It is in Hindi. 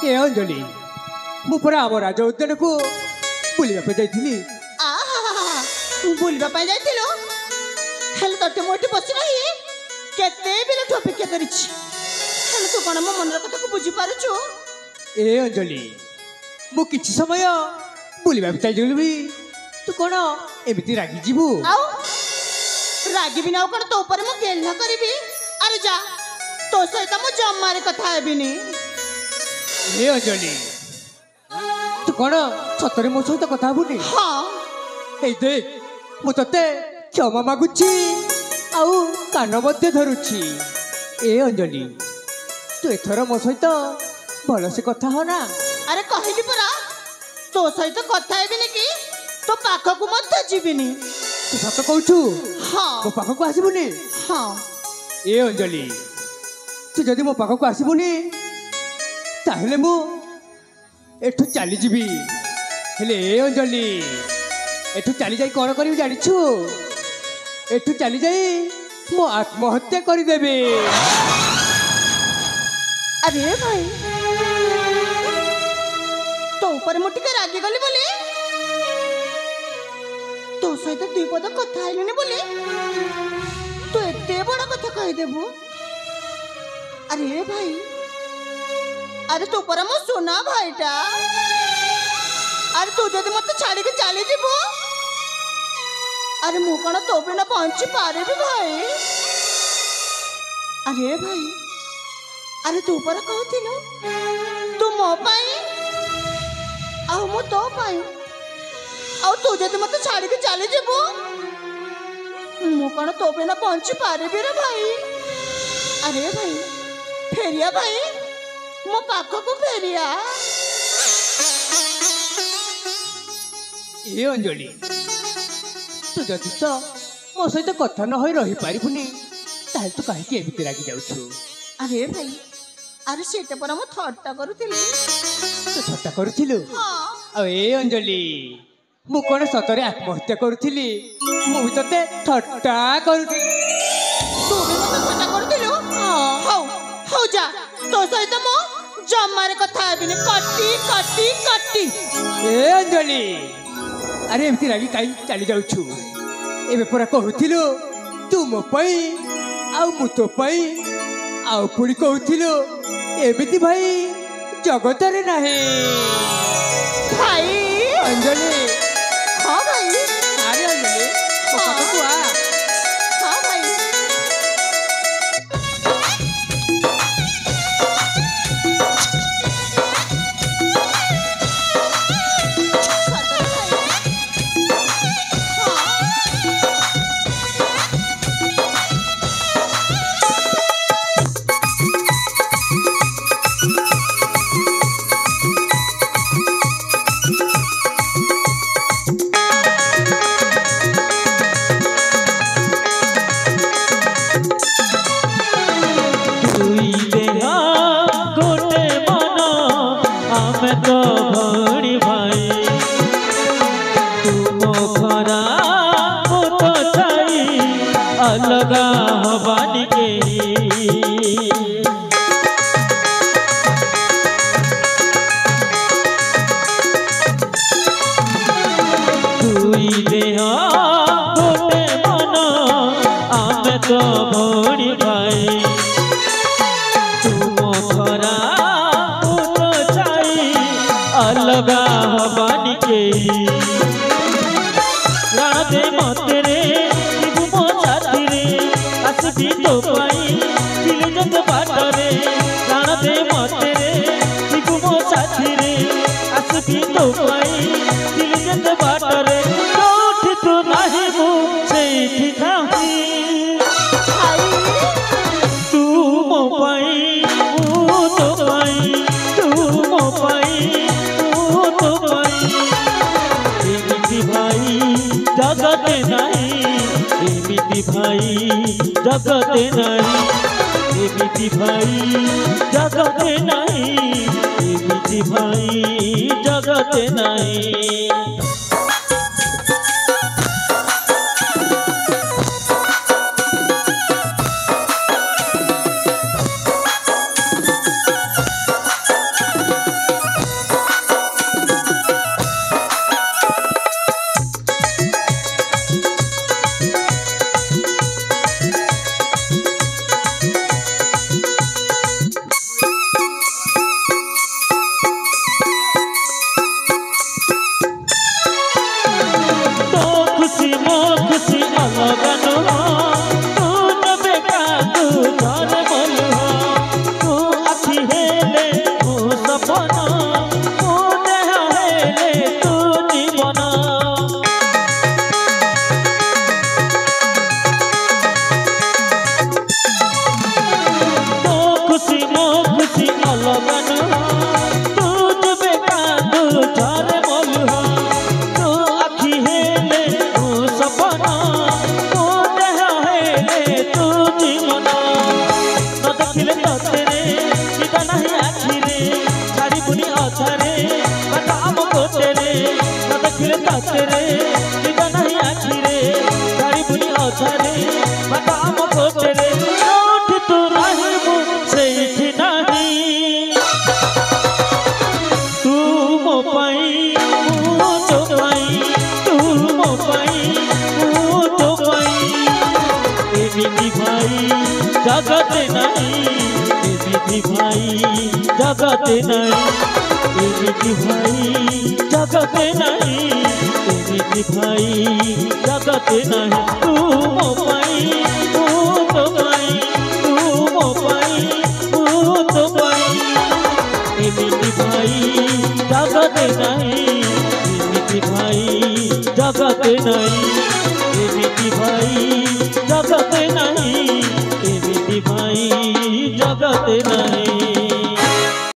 ए अंजलि मु परा आम राज उद्यान को बुलवाई जाइली। बुलवा जाइलु हेले तोते मोटी बसी रही केते बिलठु अपेक्षा करिछि हेले तू कोन मो मनर कथा को बुझी पारुछु। ए अंजलि मु किछि समय बुलवाई जाइली तू कोन एमिति रागी जीवु? आउ रागी बिना कोन तो ऊपर मु गेल्ला करबी। अरे जा तो सहित मु जम्मारे कथा हेबिनी। ए अंजलि तू कोन सतरे मो सहित कथा हबुनी? हां ए देख मु तते क्षमा मागुची आउ कान मध्य धरुची। ए अंजलि तू एथर मो सहित भल से कथा हो ना। अरे कहली परा तो सहित कथा हेबिनी कि तो पाख को मध्य जीविनी। तू सत कहू? हां मो पाख को आसबुनी? हां ए अंजलि तू जदि मो पाख को आसबुनी ताहले मु एठू चली जीवी। हेले ए अंजलि एठू चली जाई कौन करी जानिछु? एठू चली जाई मो आत्महत्या करी देबे। अरे भाई तो ऊपर मु टिके रागी गली बोली तो सहित दुई पद कथा आइलुनी बोली तू एते बड़ कथा कहि देबु। अरे भाई अरे तू पर मो सोना भाईटा। अरे तू जदि मत छाड़ी के चली जीवु अरे मु कण तो बिना पहुंची पारे भी भाई। अरे भाई अरे तू पर कहथिलु तू मो पाई आउ मु तो पाई आउ तू जदि मत छाड़ी के चली जीवु मु कण तो बिना पहुंची पारे भी रे भाई। अरे भाई फेरिया भाई मो पाख को फेरिया। ए अंजलि तू जदि तो मो सहित कथा न होई रही पारिबुनी ताहे तू काहे एमिति रागी जाउछु? अरे भाई अरे सेटा पर मु थट्टा करूथिली। तू छटा करूथिलु? हां आ ए अंजलि मु कोन सतरे आत्महत्या करूथिली? मु भी तते थट्टा करूथिली। तू भी मत थट्टा करूथिलु? हां हौ जा तो सहित मो जम्मारे कथा हेबिनी कट्टी कट्टी कट्टी। ए अंजलि अरे एमती रागी कहीं चली जाऊछु? एबे परा कहूथिलु तू मो पई आउ मु तो पई आउ पुणी कहूथिलु एमिति भाई जगत रे नाही। भाई अंजलि हां भाई अरे अंजलि ओ पाखु आ। हां भाई अलगा हवानी के दुई देह गोटे मन आमे तो भौणी भाई तुम खरा तो छाई अलगा हवानी के प्राण दे मते रे आसबी तो पाई दिल जग बाटरे प्राण दे मते रे जीवु मो साथी रे आसबी तो पाई दिल जग बाटरे कोठी तो नाही मु सेठी थाही तू मो पाई मु तो पाई तू मो पाई मु तो पाई एमिति भाई जगते नाही एमिति भाई जगते नहीं एमिति भाई जगते नहीं एमिति भाई जगते नहीं। अलगा नुह तू जबे कांदू झरे मलुह तू आखि हेले मु सपन मु देह हेले तू जीवन तो खुशी मो खुशी अलगा नुह तू जबे कांदू झरे मलुह तू आखि हेले मु सपन मु देह हेले तू जीवन न देखिले तोते रे सीधा नहीं आखि रे छाड़ी बुनी अधारे बाटा आम कोटे रे न देखिले तोते रे सीधा नहीं आखि रे छाड़ी बुनी अधारे बाटा आम कोटे रे जोठी तू रहिबु सेठी नहीं तू मो पाई मु तो पाई तू मो पाई मु तो पाई एमिति भाई जगते नहीं एमिति भाई जगते नहीं एमिति भाई जगते नहीं एमिति भाई जगते नहीं तू मो पाई मु तो पाई तू मो पाई मु तो पाई एमिति भाई जगते नहीं एमिति भाई जगते नहीं एमिति भाई जगते नहीं एमिति भाई जगते नहीं।